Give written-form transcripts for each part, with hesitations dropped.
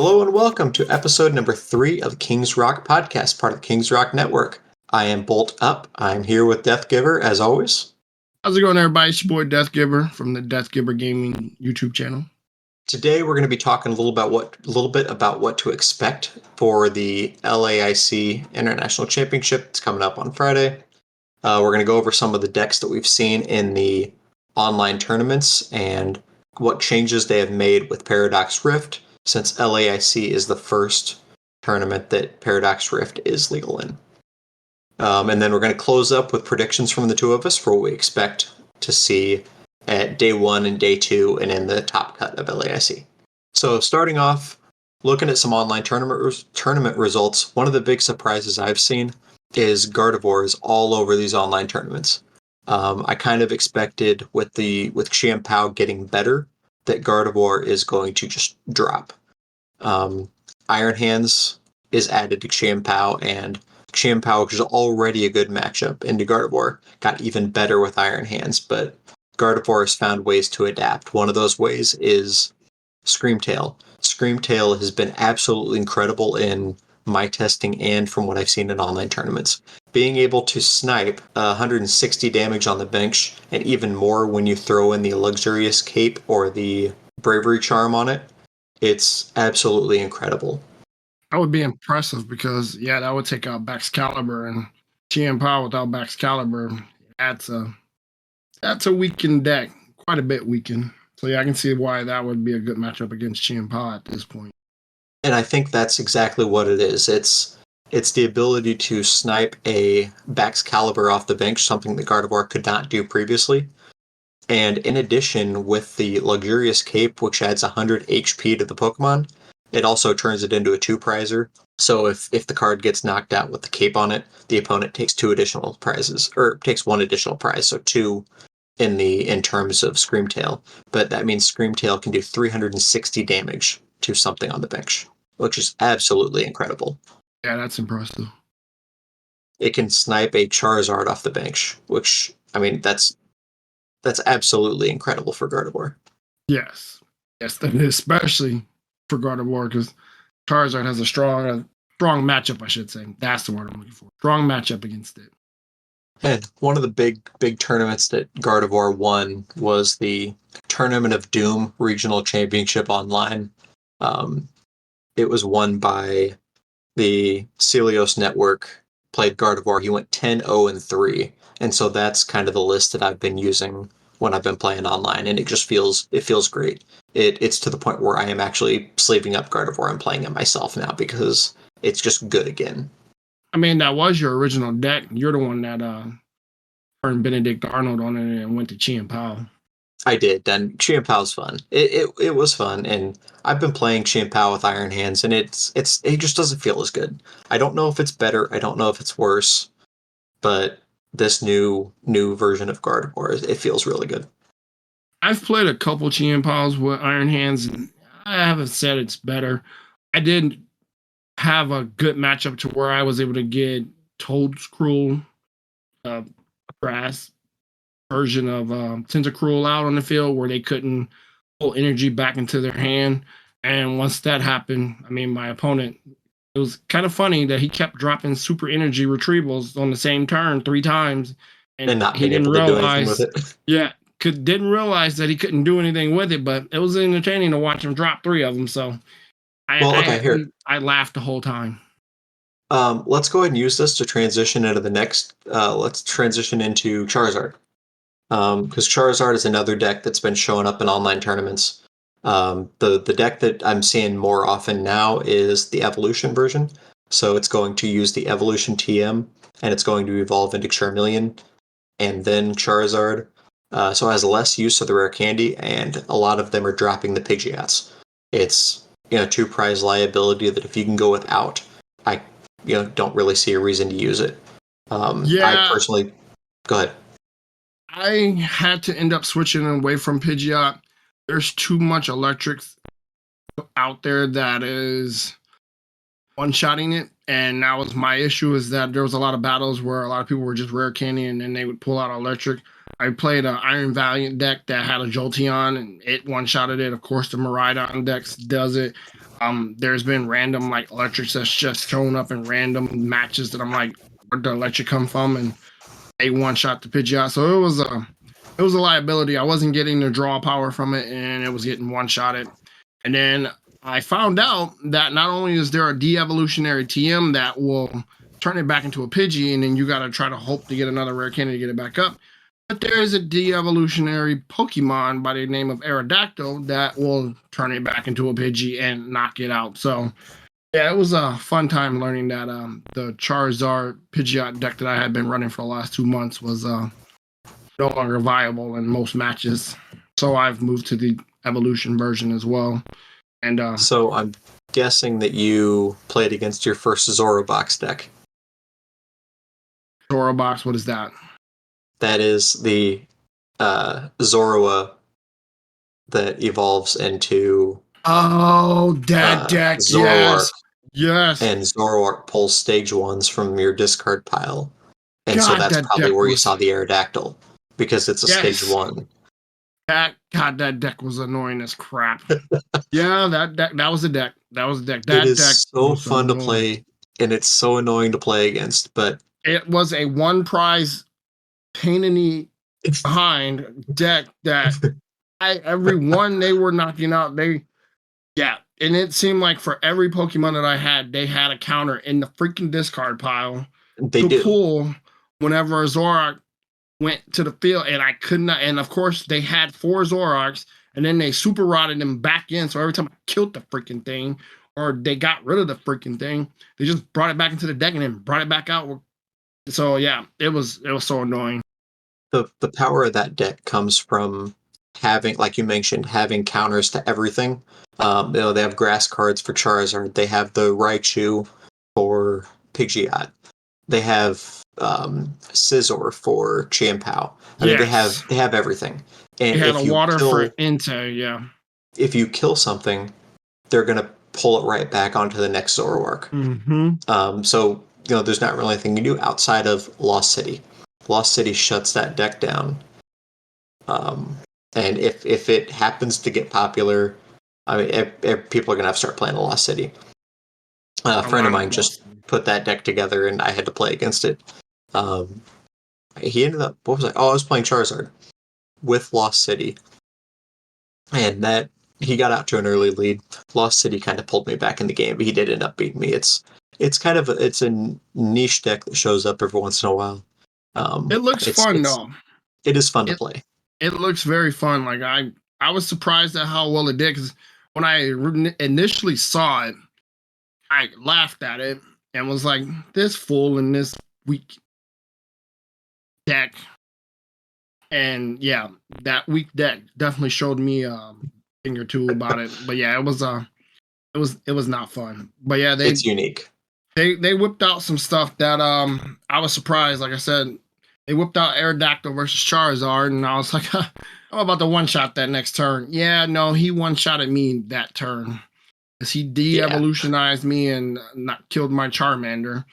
Hello and welcome to episode number 3 of the King's Rock podcast, part of the King's Rock Network. I am Bolt Up. I'm here with Death Giver, as always. How's it going, everybody? It's your boy Death Giver from the Death Giver Gaming YouTube channel. Today we're going to be talking a little bit about what to expect for the LAIC International Championship. It's coming up on Friday. We're going to go over some of the decks that we've seen in the online tournaments and what changes they have made with Paradox Rift, since LAIC is the first tournament that Paradox Rift is legal in. And then we're going to close up with predictions from the two of us for what we expect to see at day 1 and day 2 and in the top cut of LAIC. So starting off, looking at some online tournament results, one of the big surprises I've seen is Gardevoir is all over these online tournaments. I kind of expected with Xianpao getting better that Gardevoir is going to just drop. Iron Hands is added to Xianpao, and Xianpao, which is already a good matchup into Gardevoir, got even better with Iron Hands, but Gardevoir has found ways to adapt. One of those ways is Screamtail. Screamtail has been absolutely incredible in my testing and from what I've seen in online tournaments. Being able to snipe 160 damage on the bench and even more when you throw in the Luxurious Cape or the Bravery Charm on it, it's absolutely incredible. That would be impressive because, that would take out Baxcalibur, and Xianpao without Baxcalibur, that's a weakened deck, quite a bit weakened. So I can see why that would be a good matchup against Xianpao at this point. And I think that's exactly what it is. It's the ability to snipe a Baxcalibur off the bench, something that Gardevoir could not do previously. And in addition, with the Luxurious Cape, which adds 100 HP to the Pokemon, it also turns it into a 2-prizer. So if the card gets knocked out with the cape on it, the opponent takes 2 additional prizes, or takes 1 additional prize, so 2 in terms of Screamtail. But that means Screamtail can do 360 damage to something on the bench, which is absolutely incredible. Yeah, that's impressive. It can snipe a Charizard off the bench, which, I mean, that's absolutely incredible for Gardevoir. Yes, especially for Gardevoir, because Charizard has a strong matchup, I should say. That's the word I'm looking for. Strong matchup against it. And one of the big tournaments that Gardevoir won was the Tournament of Doom Regional Championship online. It was won by the Celios Network, played Gardevoir. He went 10-0-3. And so that's kind of the list that I've been using when I've been playing online, and it feels great. It's to the point where I am actually sleeving up Gardevoir and playing it myself now because it's just good again. I mean, that was your original deck. You're the one that turned Benedict Arnold on it and went to Xianpao. I did, and Xianpao's fun. It was fun, and I've been playing Xianpao with Iron Hands, and it just doesn't feel as good. I don't know if it's better, I don't know if it's worse, but this new version of Gardevoir, it feels really good. I've played a couple Xianpaos with Iron Hands, and I haven't said it's better. I did have a good matchup to where I was able to get Toedscruel, grass version of Tentacruel out on the field where they couldn't pull energy back into their hand. And once that happened, I mean, my opponent, it was kind of funny that he kept dropping super energy retrievals on the same turn 3 times. And not he being didn't able to do realize, anything with it. Didn't realize that he couldn't do anything with it, but it was entertaining to watch him drop 3 of them. So I laughed the whole time. Let's go ahead and use this to transition into the next. Let's transition into Charizard. Because Charizard is another deck that's been showing up in online tournaments. The deck that I'm seeing more often now is the Evolution version. So it's going to use the Evolution TM, and it's going to evolve into Charmeleon, and then Charizard. So it has less use of the rare candy, and a lot of them are dropping the Pidgeots. It's 2-prize liability that if you can go without, I don't really see a reason to use it. I personally, go ahead. I had to end up switching away from Pidgeot. There's too much electric out there that is one-shotting it, and that was my issue, is that there was a lot of battles where a lot of people were just rare candy and then they would pull out electric. I played an Iron Valiant deck that had a Jolteon, and it one-shotted it. Of course, the Miraidon decks does it. There's been random like electrics that's just shown up in random matches that I'm like, where'd the electric come from? And they one-shot the Pidgeot. So it was a liability. I wasn't getting the draw power from it, and it was getting one-shotted. And then I found out that not only is there a de-evolutionary TM that will turn it back into a Pidgey, and then you got to try to hope to get another rare candy to get it back up. But there is a de-evolutionary Pokemon by the name of Aerodactyl that will turn it back into a Pidgey and knock it out. So, yeah, it was a fun time learning that the Charizard Pidgeot deck that I had been running for the last 2 months was no longer viable in most matches. So I've moved to the evolution version as well. And so I'm guessing that you played against your first Zorobox deck. Zorobox, what is that? That is the Zorua that evolves into that deck. Zoroark. Yes. And Zoroark pulls stage 1s from your discard pile. And God, so that's that probably deck where you was- saw the Aerodactyl, because it's a Yes. stage 1. That deck was annoying as crap. Yeah, that was a deck. That was a deck. That It is deck so was fun to annoying. play, and it's so annoying to play against, but It was a one prize pain in the behind deck that every one they were knocking out. And it seemed like for every Pokemon that I had, they had a counter in the freaking discard pile they to do. pull whenever a Zoroark went to the field, and I could not. And of course, they had 4 Zoroarks, and then they super rotted them back in. So every time I killed the freaking thing, or they got rid of the freaking thing, they just brought it back into the deck and then brought it back out. So yeah, it was so annoying. The power of that deck comes from having, like you mentioned, having counters to everything. They have grass cards for Charizard. They have the Raichu for Pidgeot. They have Scizor for Chimpao. I mean, they have everything. And It had if a you water kill, for Entei, yeah. if you kill something, they're gonna pull it right back onto the next Zoroark. Mm-hmm. So there's not really anything you do outside of Lost City. Lost City shuts that deck down. And if it happens to get popular, I mean, people are gonna have to start playing Lost City. A friend of mine just put that deck together, and I had to play against it. He ended up, what was I? Oh, I was playing Charizard with Lost City, and that he got out to an early lead. Lost City kind of pulled me back in the game, but he did end up beating me. It's kind of it's a niche deck that shows up every once in a while. It looks fun though. It is fun to play. It looks very fun. Like I was surprised at how well it did, because when I initially saw it, I laughed at it and was like, "This fool in this weak deck." And yeah, that weak deck definitely showed me a thing or two about it. But yeah, it was not fun. But yeah, it's unique. They whipped out some stuff that I was surprised. Like I said, they whipped out Aerodactyl versus Charizard, and I was like, I'm about to one-shot that next turn. Yeah, no, he one-shotted me that turn. Because he de-evolutionized me and not killed my Charmander.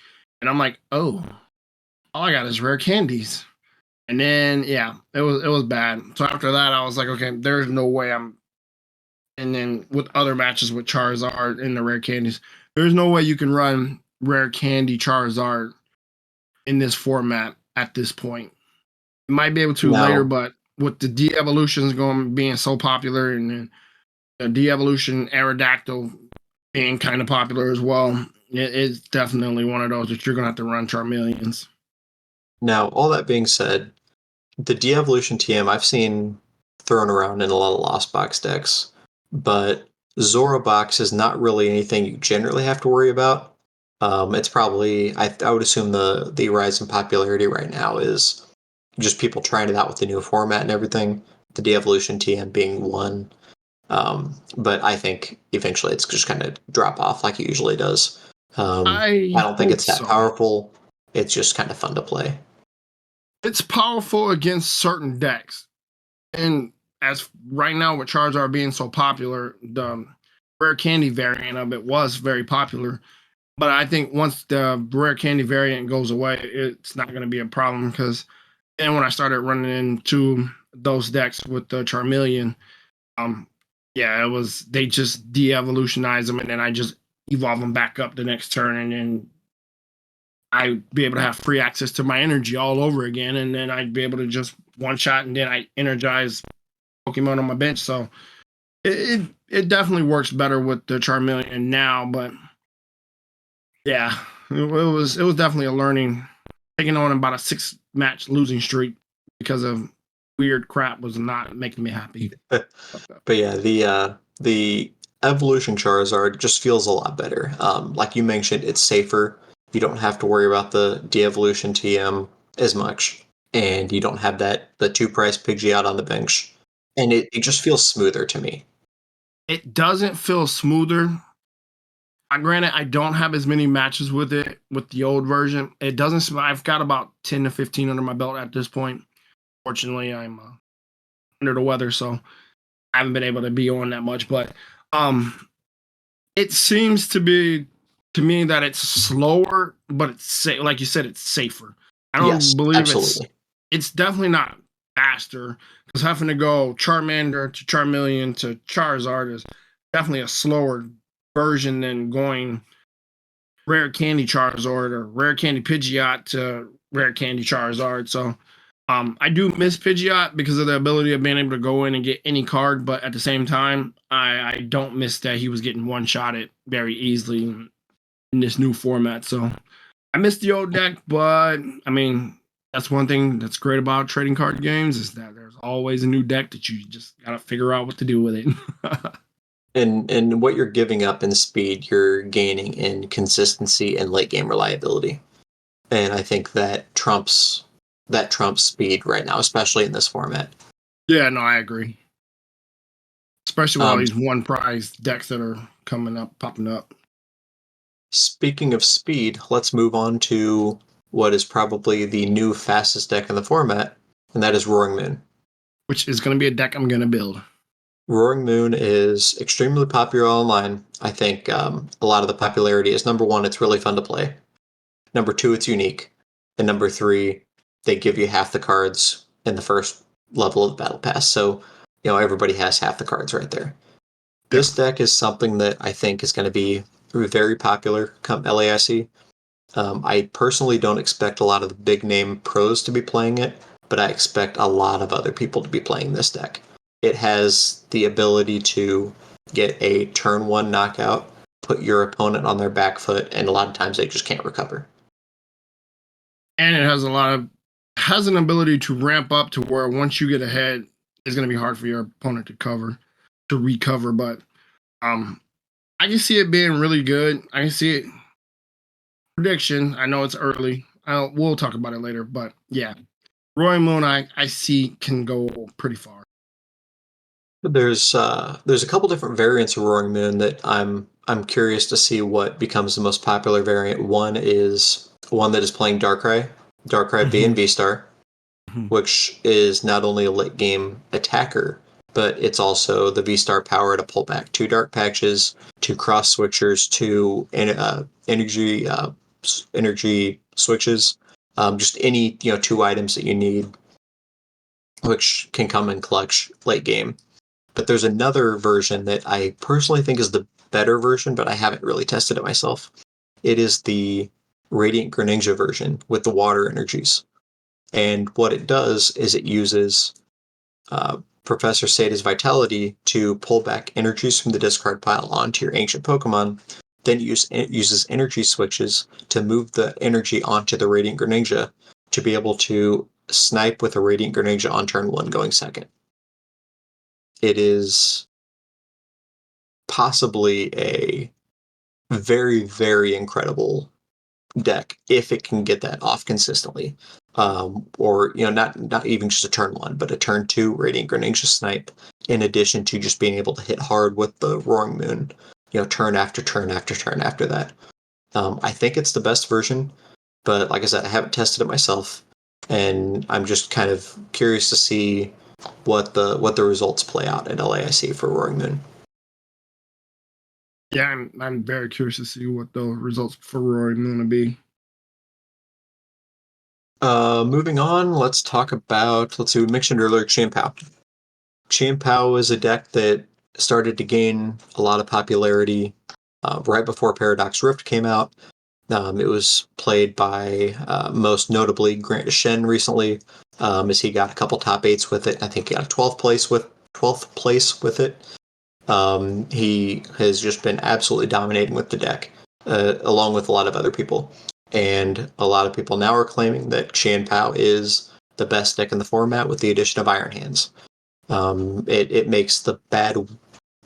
And I'm like, oh, all I got is rare candies. And then, yeah, it was bad. So after that, I was like, okay, there's no way I'm... And then with other matches with Charizard and the rare candies, there's no way you can run rare candy Charizard in this format at this point. You might be able to later, but with the de-evolutions being so popular, and then the de-evolution Aerodactyl being kind of popular as well, it's definitely one of those that you're going to have to run Charmeleons. Now, all that being said, the de-evolution TM I've seen thrown around in a lot of Lost Box decks, but Zorobox is not really anything you generally have to worry about. It's probably, I would assume the rise in popularity right now is just people trying it out with the new format and everything, the de-evolution TM being one. But I think eventually it's just kind of drop off like it usually does. I don't think it's that powerful. It's just kind of fun to play. It's powerful against certain decks. And as right now with Charizard being so popular, the rare candy variant of it was very popular. But I think once the rare candy variant goes away, it's not going to be a problem, because And when I started running into those decks with the Charmeleon, um, yeah, it was they just de-evolutionize them, and then I just evolve them back up the next turn, and then I'd be able to have free access to my energy all over again, and then I'd be able to just one shot, and then I energize Pokemon on my bench. So it definitely works better with the Charmeleon now, but yeah, it was definitely a learning. Taking on about a 6-match losing streak because of weird crap was not making me happy. But yeah, the evolution Charizard just feels a lot better. Like you mentioned, it's safer. You don't have to worry about the de-evolution TM as much, and you don't have the 2-price Pidgeot on the bench, and it just feels smoother to me. It doesn't feel smoother. Granted, I don't have as many matches with it with the old version. It doesn't. I've got about 10 to 15 under my belt at this point. Fortunately, I'm under the weather, so I haven't been able to be on that much. But it seems to be to me that it's slower, but it's like you said, it's safer. I don't Yes, believe absolutely. it's definitely not faster because having to go Charmander to Charmeleon to Charizard is definitely a slower version than going rare candy Charizard or rare candy Pidgeot to rare candy Charizard. So I do miss Pidgeot because of the ability of being able to go in and get any card, but at the same time, I don't miss that he was getting one shot at very easily in this new format. So I miss the old deck, but I mean that's one thing that's great about trading card games is that there's always a new deck that you just gotta figure out what to do with it. And what you're giving up in speed, you're gaining in consistency and late game reliability. And I think that trumps speed right now, especially in this format. Yeah, no, I agree. Especially with all Um, these one prize decks that are coming up, popping up. Speaking of speed, let's move on to what is probably the new fastest deck in the format, and that is Roaring Moon. Which is going to be a deck I'm going to build. Roaring Moon is extremely popular online. I think a lot of the popularity is number one, it's really fun to play. Number two, it's unique. And number three, they give you half the cards in the first level of the battle pass. So, everybody has half the cards right there. Yeah. This deck is something that I think is going to be very popular come LAIC. I personally don't expect a lot of the big name pros to be playing it, but I expect a lot of other people to be playing this deck. It has the ability to get a turn one knockout, put your opponent on their back foot, and a lot of times they just can't recover. And it has an ability to ramp up to where once you get ahead, it's going to be hard for your opponent to recover. But um, I can see it being really good. I can see it. Prediction. I know it's early. We'll talk about it later. But yeah, Roy Moon, I see can go pretty far. There's a couple different variants of Roaring Moon that I'm curious to see what becomes the most popular variant. One is one that is playing Darkrai V and V Star, which is not only a late game attacker, but it's also the V Star power to pull back 2 dark patches, 2 cross switchers, 2 energy switches, just any 2 items that you need, which can come in clutch late game. But there's another version that I personally think is the better version, but I haven't really tested it myself. It is the Radiant Greninja version with the water energies. And what it does is it uses Professor Seta's Vitality to pull back energies from the discard pile onto your ancient Pokemon. Then it uses energy switches to move the energy onto the Radiant Greninja to be able to snipe with a Radiant Greninja on turn one going second. It is possibly a very, very incredible deck if it can get that off consistently. Or not even just a turn one, but a turn two Radiant Greninja snipe, in addition to just being able to hit hard with the Roaring Moon, turn after turn after turn after that. I think it's the best version, but like I said, I haven't tested it myself, and I'm just kind of curious to see what the results play out at LAIC for Roaring Moon. Yeah, I'm very curious to see what the results for Roy Moon will be. Moving on, let's talk about, we mentioned earlier Chien-Pao. Chien-Pao is a deck that started to gain a lot of popularity right before Paradox Rift came out. It was played by most notably Grant Shen recently, as he got a couple top 8s with it. I think he got a 12th place with it. He has just been absolutely dominating with the deck, along with a lot of other people. And a lot of people now are claiming that Chien-Pao is the best deck in the format with the addition of Iron Hands. It makes the bad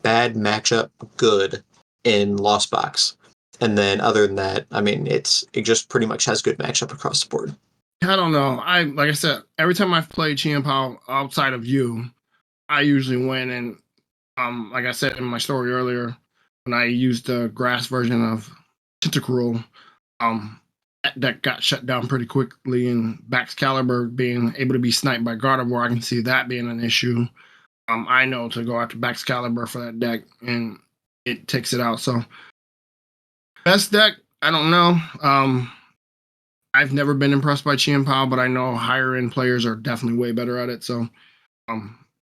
matchup good in Lost Box. And then other than that, I mean, it just pretty much has good matchup across the board. I don't know. Like I said, every time I've played Chien-Pao outside of you, I usually win. And like I said in my story earlier, when I used the grass version of Tentacruel, that got shut down pretty quickly. And Baxcalibur being able to be sniped by Gardevoir, I can see that being an issue. I know to go after Baxcalibur for that deck, and it takes it out. So best deck, I don't know. I've never been impressed by Chien-Pao, but I know higher end players are definitely way better at it. So,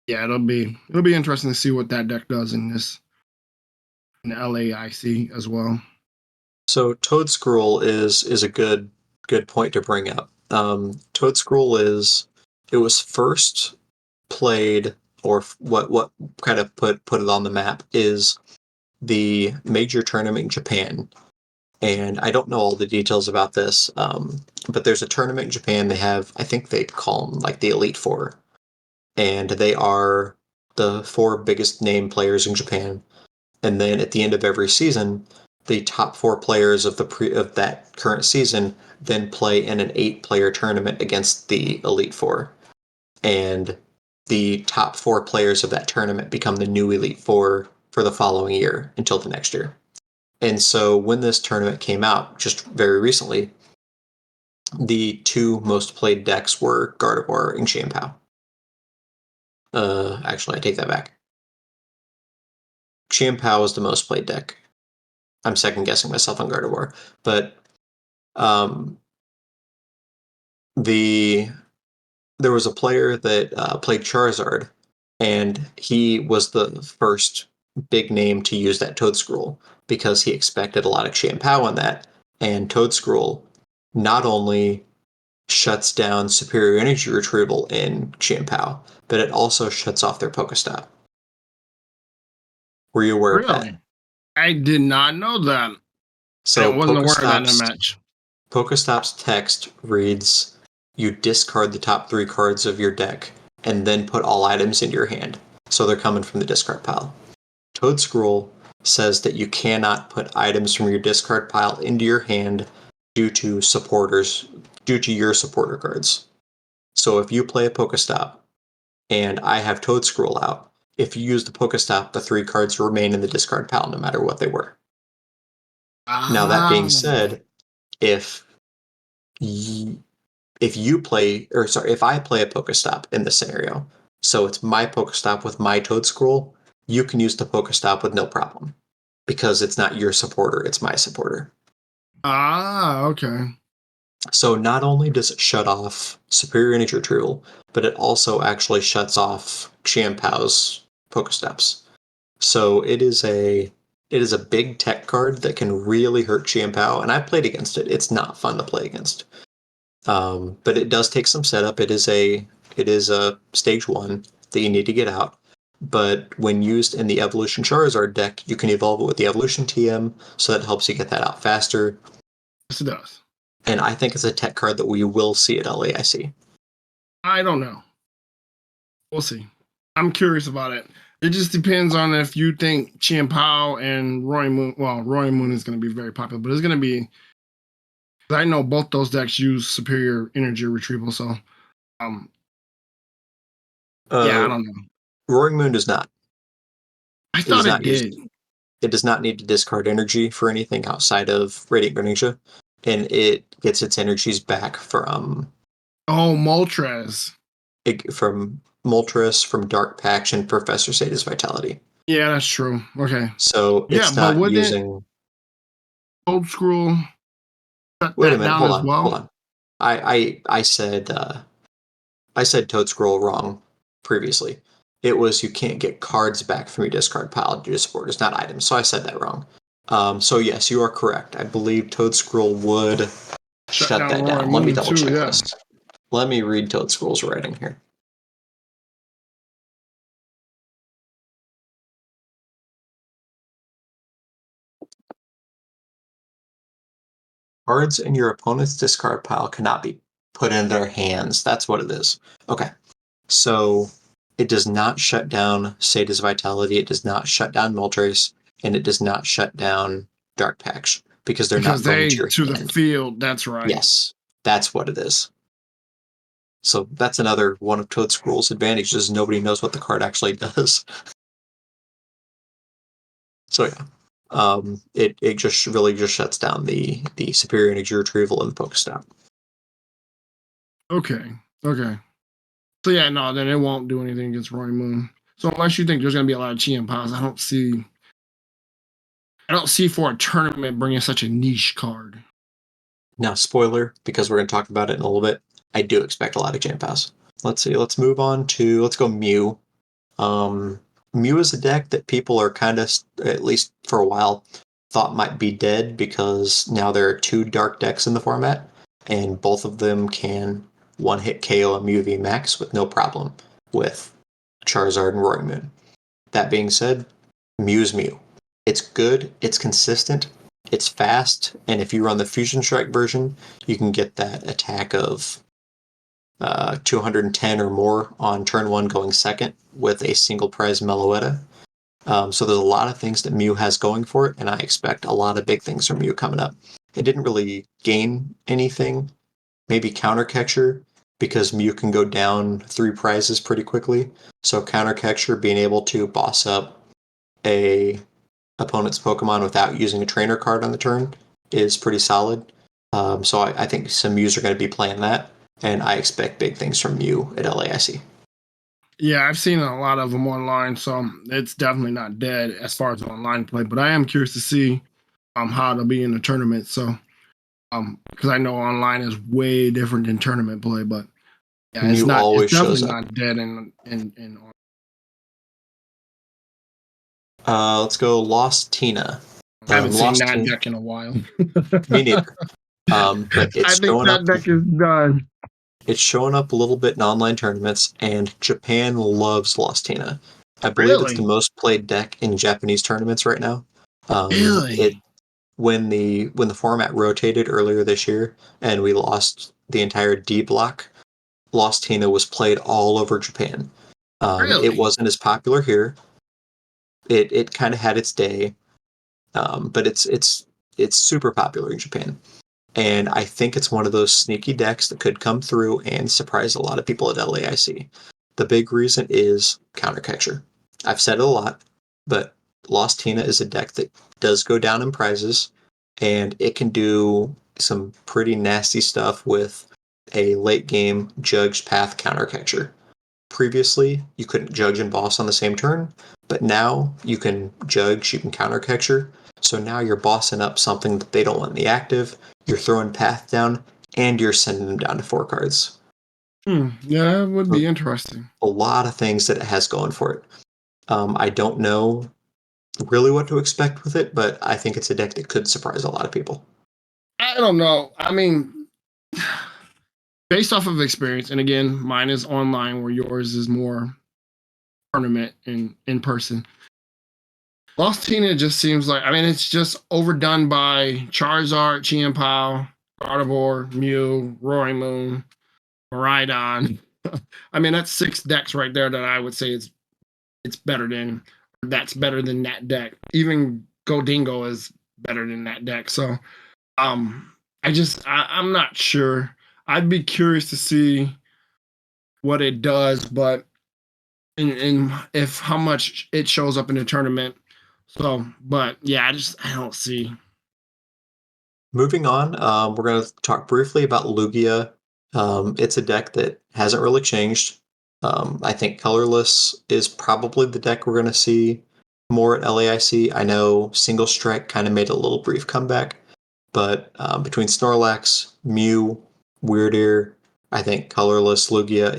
yeah, it'll be interesting to see what that deck does in the LAIC as well. So Toadscruel is a good point to bring up. Toadscruel it was first played, or what kind of put it on the map is the major tournament in Japan. And I don't know all the details about this, but there's a tournament in Japan. They have, I think they call them like the Elite Four, and they are the 4 biggest name players in Japan. And then at the end of every season, the top 4 players of that current season then play in an 8-player tournament against the Elite Four, and the top 4 players of that tournament become the new Elite Four for the following year until the next year. And so when this tournament came out just very recently, the 2 most played decks were Gardevoir and Chien-Pao. Actually, I take that back. Chien-Pao is the most played deck. I'm second guessing myself on Gardevoir, but there was a player that played Charizard, and he was the first big name to use that Toadscruel because he expected a lot of Chien-Pao in that. And Toadscruel not only shuts down superior energy retrieval in Chien-Pao, but it also shuts off their Pokestop. Were you aware of that? I did not know that. So I wasn't aware of that in a match. Pokestop's text reads, "You discard the top 3 cards of your deck and then put all items into your hand." So they're coming from the discard pile. Toadscruel says that you cannot put items from your discard pile into your hand due to your supporter cards. So if you play a Pokestop and I have Toadscruel out, if you use the Pokestop, the 3 cards remain in the discard pile no matter what they were. Now that being said, if I play a Pokestop in this scenario, so it's my Pokestop with my Toadscruel, you can use the Pokestop with no problem because it's not your supporter, it's my supporter. Okay. So not only does it shut off superior energy retrieval, but it also actually shuts off Chien-Pao's Pokestops. So it is a big tech card that can really hurt Chien-Pao, and I played against it. It's not fun to play against. But it does take some setup. It is a stage 1 that you need to get out. But when used in the Evolution Charizard deck, you can evolve it with the Evolution TM, so that helps you get that out faster. Yes, it does. And I think it's a tech card that we will see at LAIC. I don't know. We'll see. I'm curious about it. It just depends on if you think Chien-Pao and Roy Moon. Well, Roy Moon is going to be very popular, but it's going to be. I know both those decks use superior energy retrieval, so yeah, I don't know. Roaring Moon does not. I thought it did. It does not need to discard energy for anything outside of Radiant Greninja, and it gets its energies back from Moltres. From Moltres, from Dark Patch, and Professor Zeta's Vitality. Yeah, that's true. Okay. So it's not using Toadscruel. Wait a minute, hold on. I said Toad Scroll wrong previously. It was you can't get cards back from your discard pile due to supporters, not items. So I said that wrong. So yes, you are correct. I believe Toad Scroll would shut that down. Let me double check this. Let me read Toad Scroll's writing here. Cards in your opponent's discard pile cannot be put in their hands. That's what it is. Okay. So it does not shut down Sada's Vitality, it does not shut down Moltres, and it does not shut down Dark Patch because they're not going to your the hand. field. That's right. Yes, that's what it is. So that's another one of Toad Scroll's advantages. Nobody knows what the card actually does. So yeah, it just really just shuts down the superior energy retrieval and the Pokestop. Okay. So yeah, no, then it won't do anything against Roaring Moon. So unless you think there's gonna be a lot of Chien piles, I don't see for a tournament bringing such a niche card. Now, spoiler, because we're going to talk about it in a little bit, I do expect a lot of Jam Pass. Let's see, let's move on to, let's go Mew. Mew is a deck that people are kind of, at least for a while, thought might be dead because now there are 2 dark decks in the format, and both of them can one-hit KO a Mew V Max with no problem with Charizard and Roaring Moon. That being said, Mew's Mew. It's good, it's consistent, it's fast, and if you run the Fusion Strike version, you can get that attack of 210 or more on turn 1 going second with a single prize Meloetta. So there's a lot of things that Mew has going for it, and I expect a lot of big things from Mew coming up. It didn't really gain anything, maybe Counter Catcher, because Mew can go down 3 prizes pretty quickly. So Counter Catcher, being able to boss up a opponent's Pokemon without using a trainer card on the turn is pretty solid. So I think some Mews are going to be playing that, and I expect big things from Mew at LAIC. Yeah, I've seen a lot of them online, so it's definitely not dead as far as online play. But I am curious to see how it'll be in the tournament. So because I know online is way different than tournament play, but yeah, Mew always definitely shows up. not dead in Let's go Lost Tina. I haven't seen Lost that Tina. deck in a while. Me neither. But it's I think showing that up. deck is done. It's showing up a little bit in online tournaments, and Japan loves Lost Tina. I believe it's the Really? most played deck in Japanese tournaments right now. Really? When the format rotated earlier this year and we lost the entire D block, Lost Tina was played all over Japan. Really? It wasn't as popular here. It kind of had its day, but it's super popular in Japan. And I think it's one of those sneaky decks that could come through and surprise a lot of people at LAIC. The big reason is Counter Catcher. I've said it a lot, but Lost Tina is a deck that does go down in prizes, and it can do some pretty nasty stuff with a late game Judged Path Counter Catcher. Previously, you couldn't judge and boss on the same turn, but now you can judge, you can Counter Catcher. So now you're bossing up something that they don't want in the active, you're throwing Path down, and you're sending them down to 4 cards. Yeah, that would be interesting. A lot of things that it has going for it. I don't know really what to expect with it, but I think it's a deck that could surprise a lot of people. I don't know. I mean, based off of experience, and again, mine is online where yours is more tournament in person. Lost Tina just seems like, I mean, it's just overdone by Charizard, Chien-Pao, Gardevoir, Mew, Roaring Moon, Miraidon. I mean, that's 6 decks right there that I would say it's better than, that's better than that deck. Even Godingo is better than that deck. So I'm not sure. I'd be curious to see what it does, but and if how much it shows up in the tournament. So, but yeah, I don't see. Moving on, we're going to talk briefly about Lugia. It's a deck that hasn't really changed. I think Colorless is probably the deck we're going to see more at LAIC. I know Single Strike kind of made a little brief comeback, but between Snorlax, Mew, weirder. I think colorless Lugia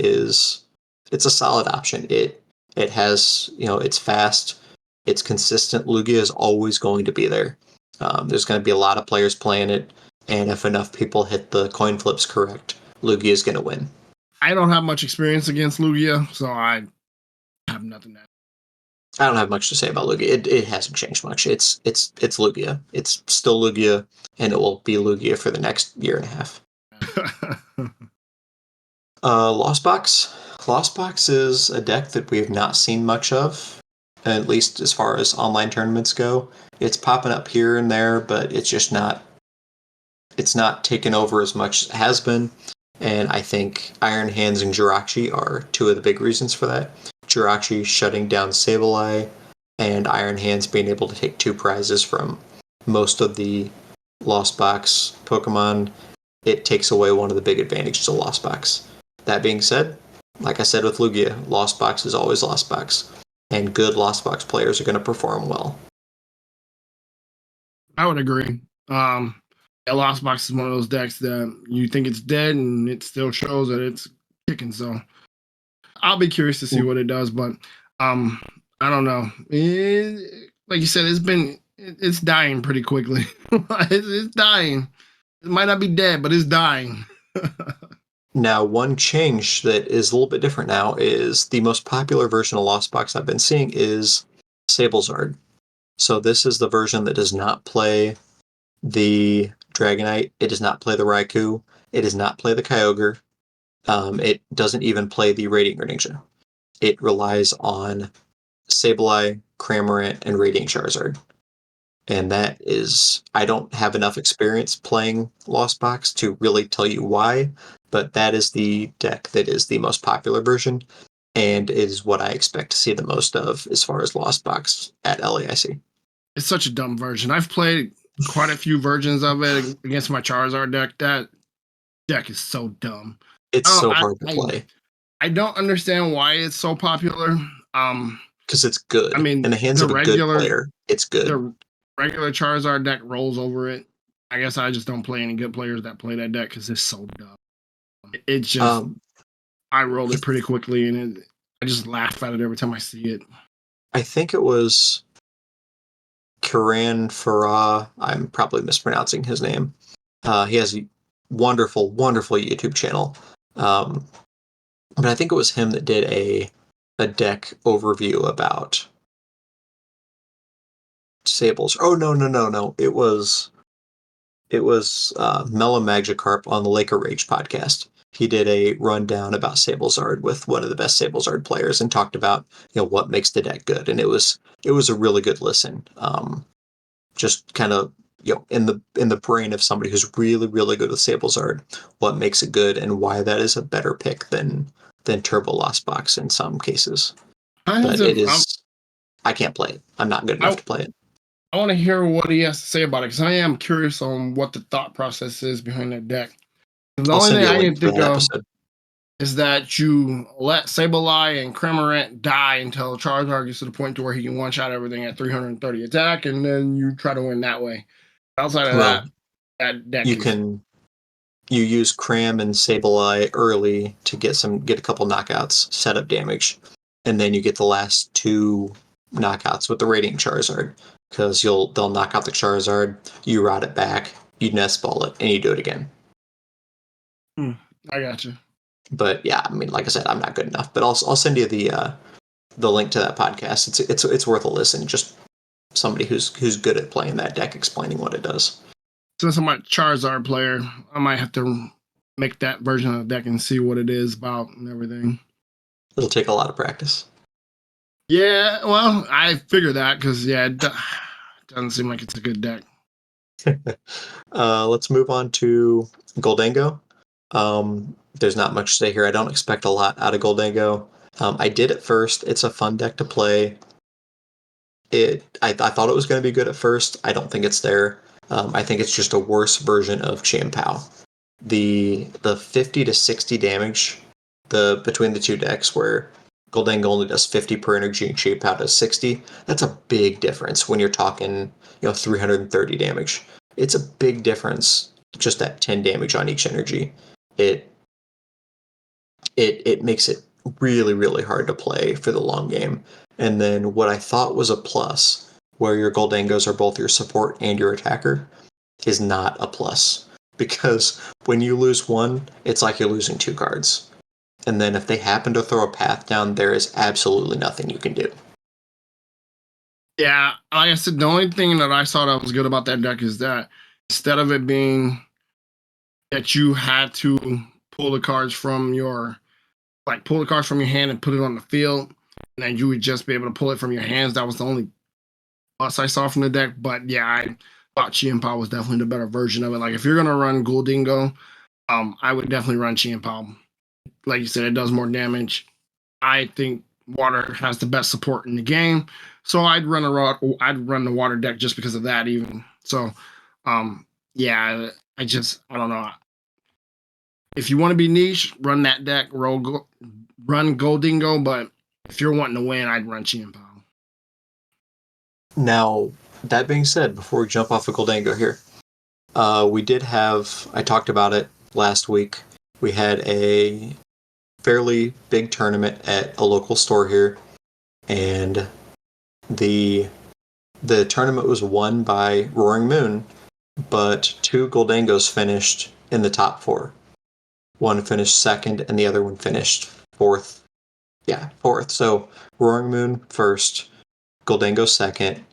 it's a solid option. It has, it's fast, it's consistent. Lugia is always going to be there. There's going to be a lot of players playing it, and if enough people hit the coin flips correct, Lugia is going to win. I don't have much experience against Lugia, so I have nothing to add. I don't have much to say about Lugia. It hasn't changed much. It's Lugia. It's still Lugia, and it will be Lugia for the next year and a half. Lost Box. Lost Box is a deck that we have not seen much of, at least as far as online tournaments go. It's popping up here and there, but it's just not. It's not taken over as much as it has been, and I think Iron Hands and Jirachi are two of the big reasons for that. Jirachi shutting down Sableye, and Iron Hands being able to take 2 prizes from most of the Lost Box Pokemon. It takes away one of the big advantages of Lost Box. That being said, like I said with Lugia, Lost Box is always Lost Box, and good Lost Box players are going to perform well. I would agree. Lost Box is one of those decks that you think it's dead and it still shows that it's kicking. So I'll be curious to see what it does, but I don't know. Like you said, it's dying pretty quickly. It's dying. It might not be dead, but it's dying. Now, one change that is a little bit different now is the most popular version of Lost Box I've been seeing is Sablezard. So this is the version that does not play the Dragonite. It does not play the Raikou. It does not play the Kyogre. It doesn't even play the Radiant Greninja. It relies on Sableye, Cramorant, and Radiant Charizard. And that is, I don't have enough experience playing Lost Box to really tell you why, but that is the deck that is the most popular version, and is what I expect to see the most of as far as Lost Box at LAIC. It's such a dumb version. I've played quite a few versions of it against my Charizard deck. That deck is so dumb. It's so hard to play. I don't understand why it's so popular. Because it's good. I mean, in the hands of a good player, it's good. The regular Charizard deck rolls over it. I guess I just don't play any good players that play that deck because it's so dumb. It's just I rolled it pretty quickly, and I just laugh at it every time I see it. I think it was Kiran Farah. I'm probably mispronouncing his name. He has a wonderful, wonderful YouTube channel. But I think it was him that did a deck overview about Sables. Oh no! It was Mellow Magikarp on the LAIC Rage podcast. He did a rundown about Sablezard with one of the best Sablezard players and talked about what makes the deck good, and it was a really good listen. Just kind of in the brain of somebody who's really, really good with Sablezard, what makes it good and why that is a better pick than Turbo Lost Box in some cases. But it is. I can't play it. I'm not good enough to play it. I want to hear what he has to say about it because I am curious on what the thought process is behind that deck. The only thing I can think of is that you let Sableye and Cramorant die until Charizard gets to the point to where he can one-shot everything at 330 attack, and then you try to win that way. Outside of that deck you use Cram and Sableye early to get a couple knockouts, set up damage, and then you get the last 2 knockouts with the Radiant Charizard, because they'll knock out the Charizard, you rot it back, you nest ball it, and you do it again. I got you. But yeah, I mean, like I said, I'm not good enough. But I'll send you the link to that podcast. It's worth a listen. Just somebody who's good at playing that deck explaining what it does. Since I'm a Charizard player, I might have to make that version of the deck and see what it is about and everything. It'll take a lot of practice. Yeah, well, I figured that because it doesn't seem like it's a good deck. Let's move on to Goldango. There's not much to say here. I don't expect a lot out of Goldango. I did at first. It's a fun deck to play. I thought it was going to be good at first. I don't think it's there. I think it's just a worse version of Chien-Pao. The 50 to 60 damage between the two decks, where Goldango only does 50 per energy and Chien-Pao does 60. That's a big difference when you're talking 330 damage. It's a big difference, just that 10 damage on each energy. it it makes it really, really hard to play for the long game. And then what I thought was a plus, where your Goldengos are both your support and your attacker, is not a plus. Because when you lose one, it's like you're losing two cards. And then if they happen to throw a path down, there is absolutely nothing you can do. Yeah, like I said, the only thing that I saw that was good about that deck is that instead of it being that you had to pull the cards from your hand and put it on the field, and then you would just be able to pull it from your hands. That was the only plus I saw from the deck. But yeah, I thought Chi-Pao was definitely the better version of it. Like if you're gonna run Goldingo, I would definitely run Chi-Pao. Like you said, it does more damage. I think water has the best support in the game, so I'd run the water deck just because of that. Even so, yeah, I don't know. If you want to be niche, run that deck, run Goldingo. But if you're wanting to win, I'd run Chi-Pao. Now, that being said, before we jump off of Goldango here, we did have, I talked about it last week, we had a fairly big tournament at a local store here, and the tournament was won by Roaring Moon, but two Goldangos finished in the top four. One finished second, and the other one finished fourth. Yeah, fourth. So Roaring Moon first, Goldango second,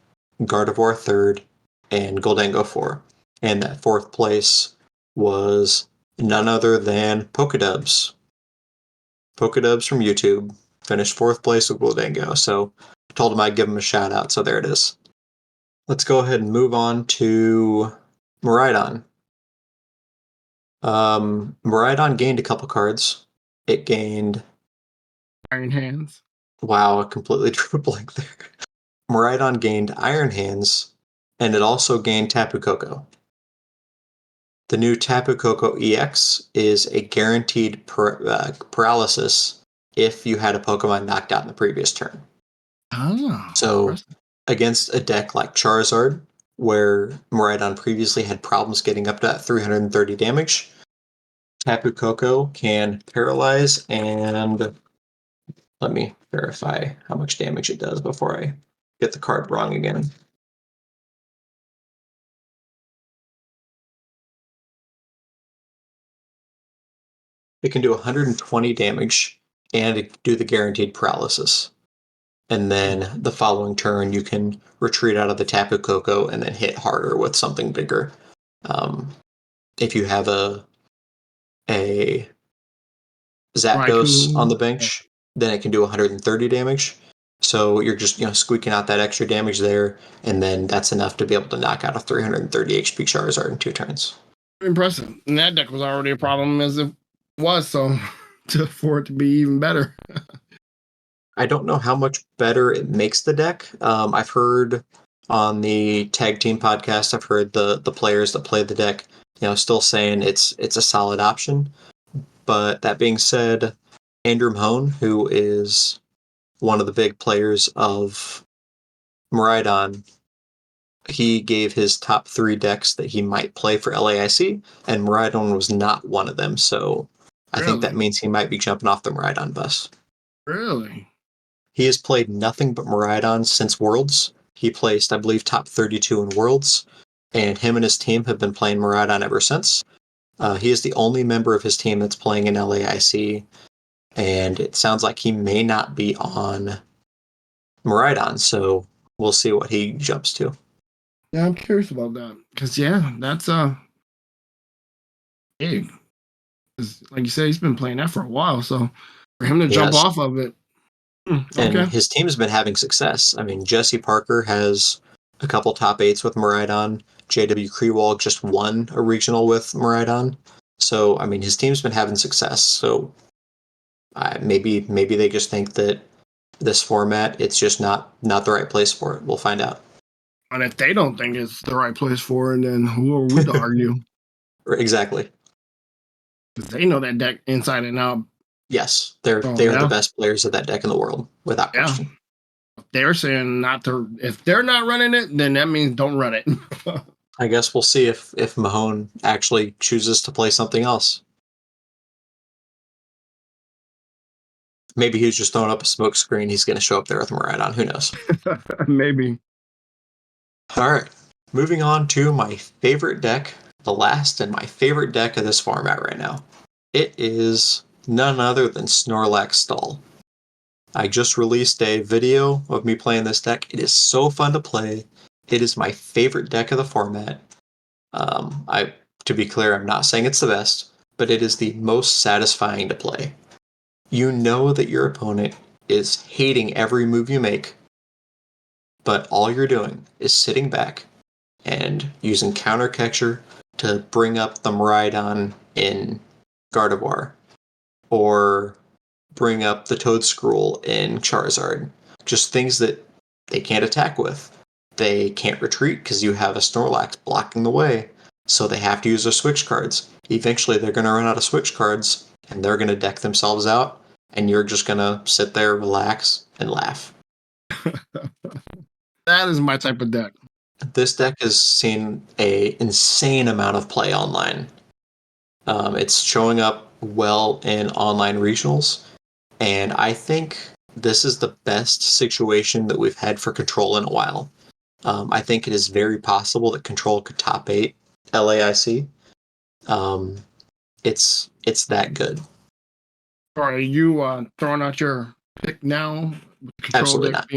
Gardevoir third, and Goldango four. And that fourth place was none other than Pokedubs. Pokedubs from YouTube finished fourth place with Goldango. So I told him I'd give him a shout out. So there it is. Let's go ahead and move on to Miraidon. Miraidon gained a couple cards. It gained Iron Hands. Wow, I completely drew a blank there. Miraidon gained Iron Hands, and it also gained Tapu Koko. The new Tapu Koko EX is a guaranteed paralysis if you had a Pokemon knocked out in the previous turn. Oh, So, against a deck like Charizard, where Miraidon previously had problems getting up to that 330 damage, Tapu Koko can paralyze, and let me verify how much damage it does before I get the card wrong again. It can do 120 damage and do the guaranteed paralysis. And then the following turn, you can retreat out of the Tapu Koko and then hit harder with something bigger. If you have a Zapdos on the bench, then it can do 130 damage. So you're just squeaking out that extra damage there, and then that's enough to be able to knock out a 330 HP Charizard in 2 turns. Impressive. And that deck was already a problem as it was, so for it to be even better. I don't know how much better it makes the deck. I've heard on the tag team podcast, I've heard the players that play the deck, still saying it's a solid option. But that being said, Andrew Mahone, who is one of the big players of Miraidon, he gave his top 3 decks that he might play for LAIC, and Miraidon was not one of them. So I think that means he might be jumping off the Miraidon bus. Really? He has played nothing but Miraidon since Worlds. He placed, I believe, top 32 in Worlds, and him and his team have been playing Miraidon ever since. He is the only member of his team that's playing in LAIC, and it sounds like he may not be on Miraidon, so we'll see what he jumps to. Yeah, I'm curious about that. Because, that's big. Like you said, he's been playing that for a while, so for him to jump off of it. And his team's been having success. I mean, Jesse Parker has a couple top 8s with Miraidon. JW Krewald just won a regional with Miraidon. So, I mean, his team's been having success. So maybe they just think that this format, it's just not the right place for it. We'll find out. And if they don't think it's the right place for it, then who are we to argue? Exactly. Because they know that deck inside and out. Yes, they are the best players of that deck in the world, without question. They're saying if they're not running it, then that means don't run it. I guess we'll see if Mahone actually chooses to play something else. Maybe he was just throwing up a smoke screen. He's going to show up there with Miraidon. Who knows? Maybe. All right. Moving on to my favorite deck, the last and my favorite deck of this format right now. It is none other than Snorlax Stall. I just released a video of me playing this deck. It is so fun to play. It is my favorite deck of the format. To be clear, I'm not saying it's the best, but it is the most satisfying to play. You know that your opponent is hating every move you make, but all you're doing is sitting back and using counter catcher to bring up the Miraidon in Gardevoir, or bring up the Toedscruel in Charizard. Just things that they can't attack with. They can't retreat because you have a Snorlax blocking the way, so they have to use their switch cards. Eventually they're going to run out of switch cards, and they're going to deck themselves out, and you're just going to sit there, relax, and laugh. That is my type of deck. This deck has seen an insane amount of play online. It's showing up well in online regionals, and I think this is the best situation that we've had for Control in a while. I think it is very possible that Control could top 8 LAIC. It's that good. Are you throwing out your pick now? Absolutely not.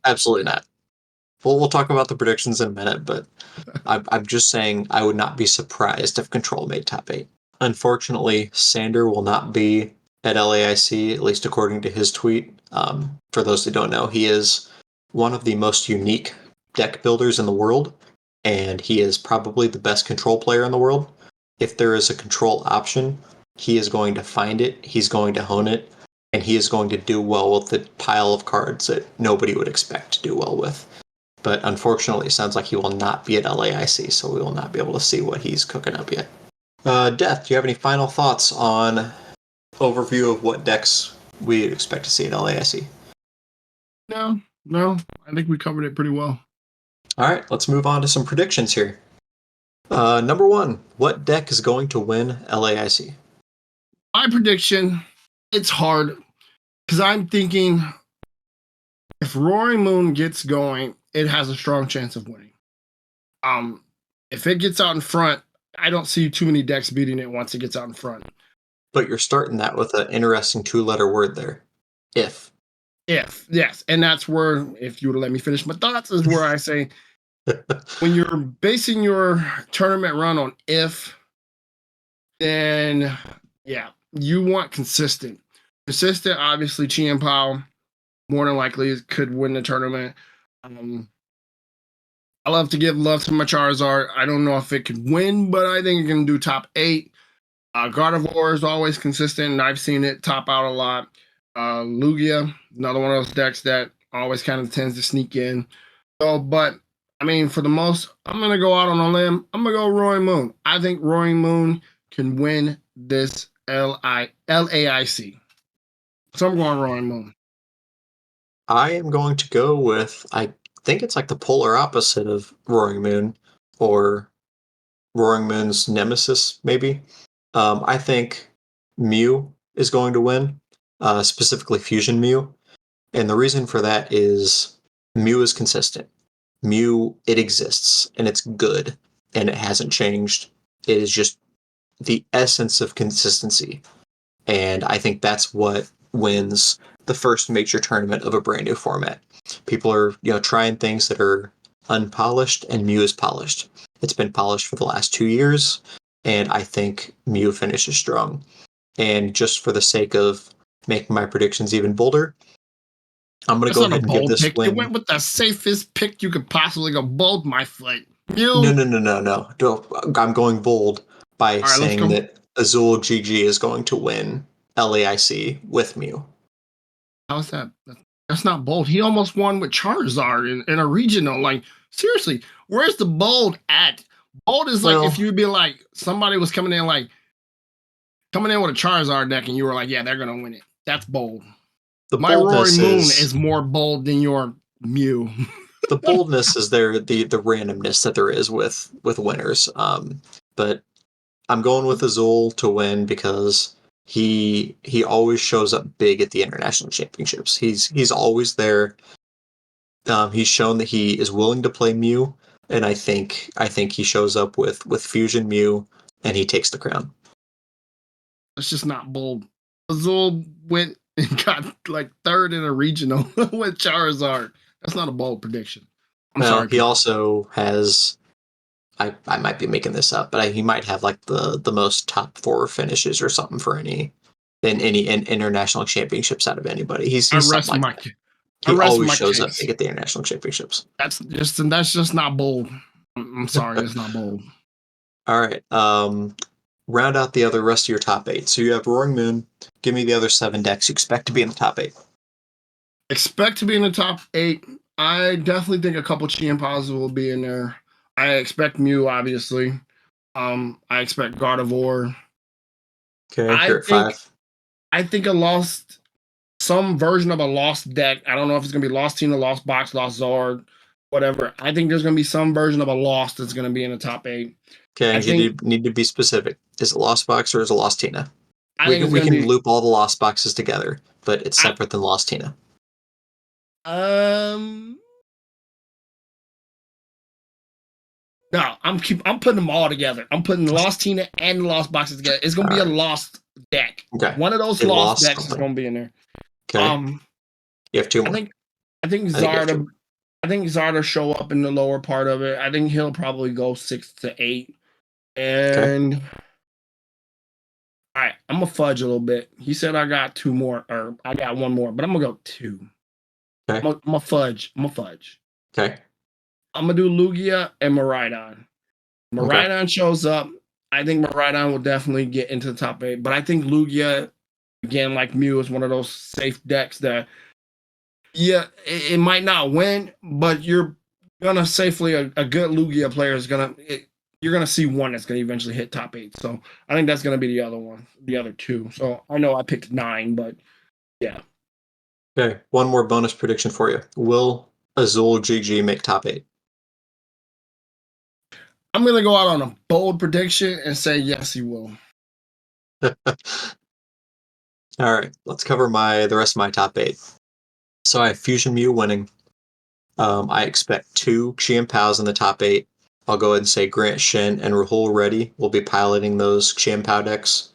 Absolutely not. We'll talk about the predictions in a minute, but I'm just saying I would not be surprised if Control made top 8. Unfortunately, Sander will not be at LAIC, at least according to his tweet. For those who don't know, he is one of the most unique deck builders in the world, and he is probably the best Control player in the world. If there is a Control option, he is going to find it, he's going to hone it, and he is going to do well with the pile of cards that nobody would expect to do well with. But unfortunately, it sounds like he will not be at LAIC, so we will not be able to see what he's cooking up yet. Death, do you have any final thoughts on overview of what decks we expect to see at LAIC? No. I think we covered it pretty well. All right, let's move on to some predictions here. Number 1, what deck is going to win LAIC? My prediction, it's hard, because I'm thinking if Roaring Moon gets going, it has a strong chance of winning. If it gets out in front, I don't see too many decks beating it once it gets out in front. But you're starting that with an interesting 2-letter word there. If. If, yes. And that's where, if you would let me finish my thoughts, is where I say, when you're basing your tournament run on if, then, yeah, you want consistent. Consistent, obviously, Chien Pao more than likely could win the tournament. I love to give love to my Charizard. I don't know if it could win, but I think it can do top 8. Gardevoir is always consistent, and I've seen it top out a lot. Lugia, another one of those decks that always kind of tends to sneak in. So, but, I mean, for the most, I'm going to go out on a limb. I'm going to go Roaring Moon. I think Roaring Moon can win this LAIC. So I'm going Roaring Moon. I am going to go with, I think it's like the polar opposite of Roaring Moon, or Roaring Moon's nemesis, maybe. I think Mew is going to win, specifically Fusion Mew. And the reason for that is Mew is consistent. Mew, it exists, and it's good, and it hasn't changed. It is just the essence of consistency. And I think that's what wins the first major tournament of a brand new format. People are, trying things that are unpolished, and Mew is polished. It's been polished for the last 2 years, and I think Mew finishes strong. And just for the sake of making my predictions even bolder, I'm going to go ahead and give this pick. win. You went with the safest pick you could possibly go. Bold my foot. No. I'm going bold by saying that Azul GG is going to win LAIC with Mew. How's that? That's not bold. He almost won with Charizard in a regional. Like, seriously, where's the bold at? Bold is like if you'd be like, somebody was coming in with a Charizard deck and you were like, yeah, they're going to win it. That's bold. My Roaring Moon is more bold than your Mew. The boldness is there, the randomness that there is with winners. But I'm going with Azul to win because he always shows up big at the international championships. He's always there. He's shown that he is willing to play Mew, and I think he shows up with Fusion Mew, and he takes the crown. It's just not bold. Azul went and got like third in a regional with Charizard. That's not a bold prediction. I'm sorry. He also has. I might be making this up, but he might have like the most top 4 finishes or something for any international championships out of anybody. He's something like that. He always shows up big at the international championships. That's just not bold. I'm sorry, it's not bold. All right. Round out the rest of your top 8. So you have Roaring Moon. Give me the other 7 decks you expect to be in the top 8. Expect to be in the top 8. I definitely think a couple Chi-Empas will be in there. I expect Mew, obviously. I expect Gardevoir. Okay, you're at 5. I think some version of a lost deck. I don't know if it's gonna be Lost Tina, Lost Box, Lost Zard, whatever. I think there's gonna be some version of a Lost that's gonna be in the top 8. Okay, you need to be specific. Is it Lost Box or is it Lost Tina? We can loop all the Lost Boxes together, but it's separate than Lost Tina. No, I'm putting them all together. I'm putting Lost Tina and Lost Boxes together. It's gonna be a Lost deck. Okay. One of those Lost decks is gonna be in there. Okay. You have 2 more. I think Zarda. I think Zarda show up in the lower part of it. I think he'll probably go 6 to 8. And all right, I'm gonna fudge a little bit. He said I got 2 more, or I got 1 more, but I'm gonna go 2. Okay. I'm gonna fudge. Okay. I'm gonna do Lugia and Miraidon. Miraidon shows up. I think Miraidon will definitely get into the top 8, but I think Lugia, again, like Mew, is one of those safe decks that, yeah, it might not win, but you're gonna safely a good Lugia player is you're gonna see one that's gonna eventually hit top 8. So I think that's gonna be the other 2. So I know I picked 9, but yeah. Okay, 1 more bonus prediction for you. Will Azul GG make top 8? I'm gonna go out on a bold prediction and say yes, he will. All right, let's cover the rest of my top 8. So I have Fusion Mew winning. I expect 2 Chi-Empows in the top 8. I'll go ahead and say Grant Shin and Rahul Reddy will be piloting those Chi-Empao decks.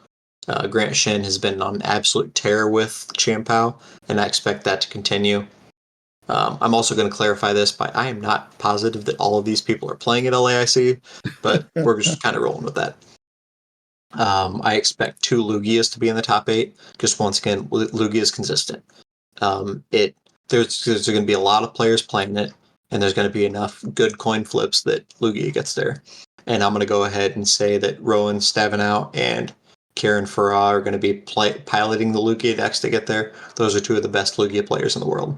Grant Shin has been on an absolute tear with Chi-Empao, and I expect that to continue. I'm also going to clarify this by I am not positive that all of these people are playing at LAIC, but we're just kind of rolling with that. I expect 2 Lugias to be in the top 8. Just once again, Lugia is consistent. There's going to be a lot of players playing it, and there's going to be enough good coin flips that Lugia gets there. And I'm going to go ahead and say that Rowan Stavenow and Karen Farah are going to be piloting the Lugia decks to get there. Those are 2 of the best Lugia players in the world.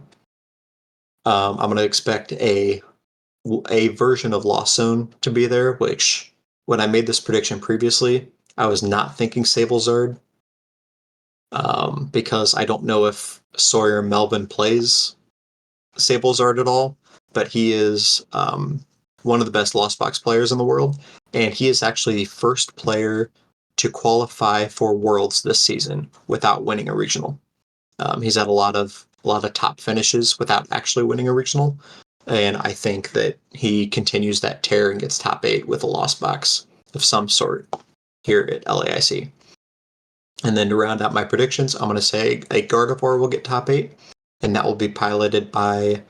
I'm going to expect a version of Lost Zone to be there, which when I made this prediction previously, I was not thinking Sable Zard, because I don't know if Sawyer Melvin plays Sable Zard at all, but he is one of the best Lost Box players in the world, and he is actually the first player to qualify for Worlds this season without winning a regional. He's had a lot of top finishes without actually winning a regional, and I think that he continues that tear and gets top 8 with a Lost Box of some sort here at LAIC. And then to round out my predictions, I'm going to say a Gardevoir will get top 8, and that will be piloted by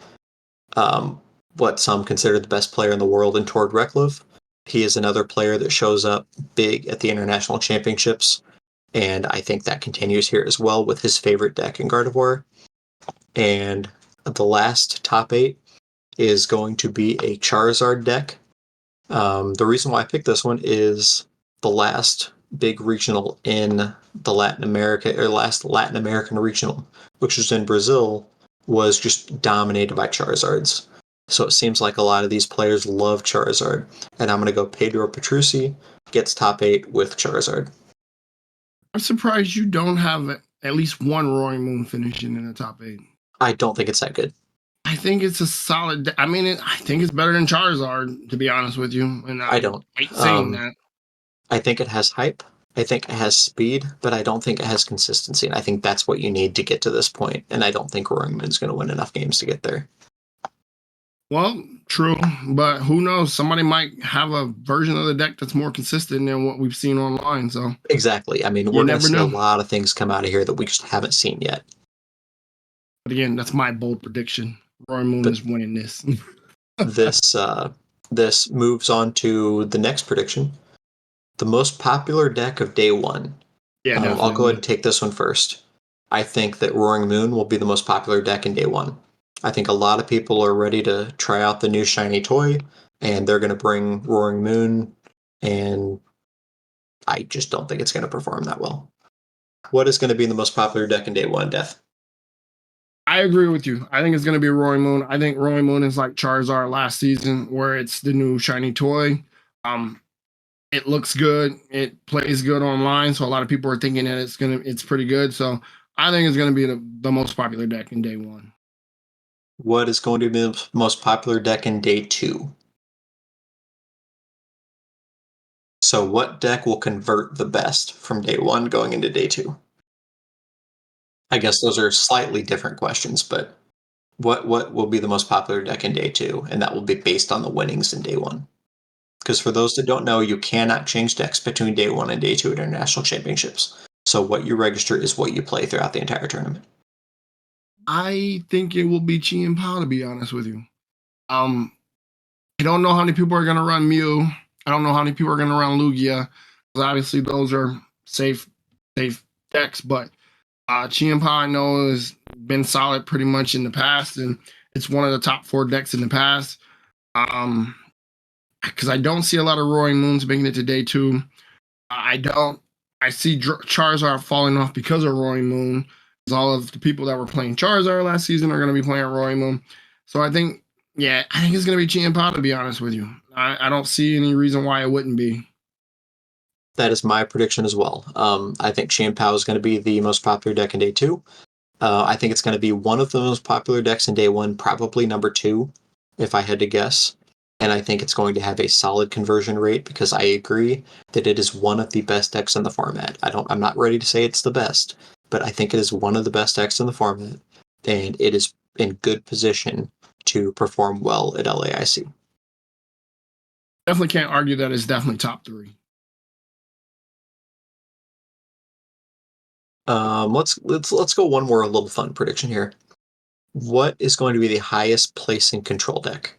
what some consider the best player in the world in Tord Reklev. He is another player that shows up big at the international championships, and I think that continues here as well with his favorite deck in Gardevoir. And the last top 8 is going to be a Charizard deck. The reason why I picked this one is the last big regional in the last Latin American regional, which was in Brazil, was just dominated by Charizards. So it seems like a lot of these players love Charizard, and I'm going to go Pedro Petrucci gets top 8 with Charizard. I'm surprised you don't have at least one Roaring Moon finishing in the top 8. I don't think it's that good. I think it's a solid. I think it's better than Charizard, to be honest with you. And I don't. hate saying that. I think it has hype. I think it has speed, but I don't think it has consistency. And I think that's what you need to get to this point. And I don't think Roaring Moon's going to win enough games to get there. Well, true, but who knows? Somebody might have a version of the deck that's more consistent than what we've seen online. So exactly. I mean, we're going to see a lot of things come out of here that we just haven't seen yet. But again, that's my bold prediction. Roaring Moon is winning this. This moves on to the next prediction. The most popular deck of day one. Yeah, I'll go ahead and take this one first. I think that Roaring Moon will be the most popular deck in day one. I think a lot of people are ready to try out the new shiny toy, and they're going to bring Roaring Moon, and I just don't think it's going to perform that well. What is going to be the most popular deck in day one, Death? I agree with you. I think it's going to be Roaring Moon. I think Roaring Moon is like Charizard last season, where it's the new shiny toy. It looks good. It plays good online, so a lot of people are thinking that it's pretty good. So I think it's going to be the most popular deck in day one. What is going to be the most popular deck in day two? So what deck will convert the best from day one going into day two? I guess those are slightly different questions, but what will be the most popular deck in day two? And that will be based on the winnings in day one. Because for those that don't know, you cannot change decks between day one and day two at international championships. So what you register is what you play throughout the entire tournament. I think it will be Chi and Pao, to be honest with you. I don't know how many people are going to run Mew. I don't know how many people are going to run Lugia. Because obviously those are safe decks, but Chi and Pao I know has been solid pretty much in the past, and it's one of the top 4 decks in the past. Because I don't see a lot of Roaring Moons making it to day 2. I see Charizard falling off because of Roaring Moon. Because all of the people that were playing Charizard last season are going to be playing Roaring Moon. So I think it's going to be Chi and Pao, to be honest with you. I don't see any reason why it wouldn't be. That is my prediction as well. I think Chi and Pao is going to be the most popular deck in day 2. I think it's going to be one of the most popular decks in day 1, probably number 2, if I had to guess. And I think it's going to have a solid conversion rate because I agree that it is one of the best decks in the format. I'm not ready to say it's the best, but I think it is one of the best decks in the format, and it is in good position to perform well at LAIC. Definitely can't argue that it's definitely top 3. Let's go one more little fun prediction here. What is going to be the highest placing control deck?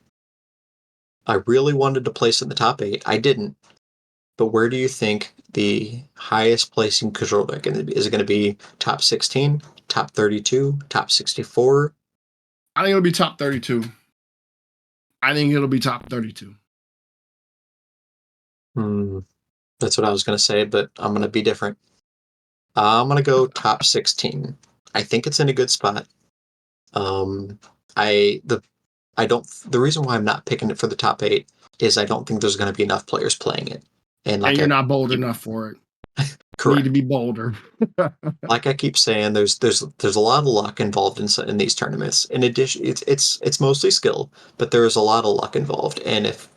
I really wanted to place it in the top 8. I didn't. But where do you think the highest placing control deck is it going to be? Top 16, top 32, top 64? I think it'll be top 32. That's what I was going to say, but I'm going to be different. I'm going to go top 16. I think it's in a good spot. The reason why I'm not picking it for the top 8 is I don't think there's going to be enough players playing it. And you're not bold enough for it. Correct. You need to be bolder. Like I keep saying, there's a lot of luck involved in these tournaments. In addition, it's mostly skill, but there is a lot of luck involved. And if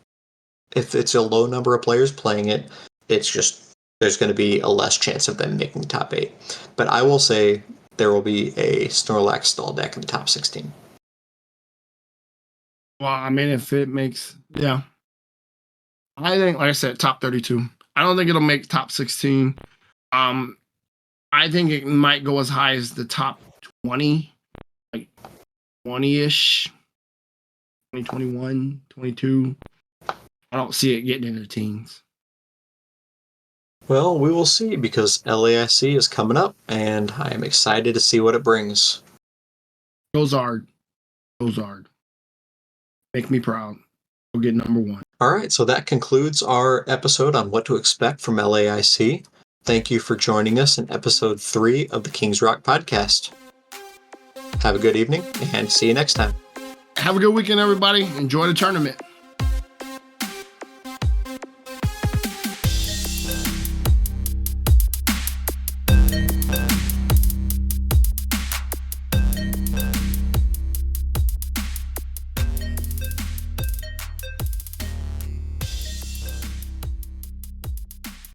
it's a low number of players playing it, it's just there's going to be a less chance of them making the top 8. But I will say there will be a Snorlax stall deck in the top 16. Well, I mean, if it makes, I think, like I said, top 32. I don't think it'll make top 16. I think it might go as high as the top 20, like 20-ish, 2021, 22. I don't see it getting into the teens. Well, we will see because LAIC is coming up, and I am excited to see what it brings. Gozard. Make me proud. We'll get number 1. All right, so that concludes our episode on what to expect from LAIC. Thank you for joining us in episode 3 of the Kings Rock podcast. Have a good evening, and see you next time. Have a good weekend, everybody. Enjoy the tournament.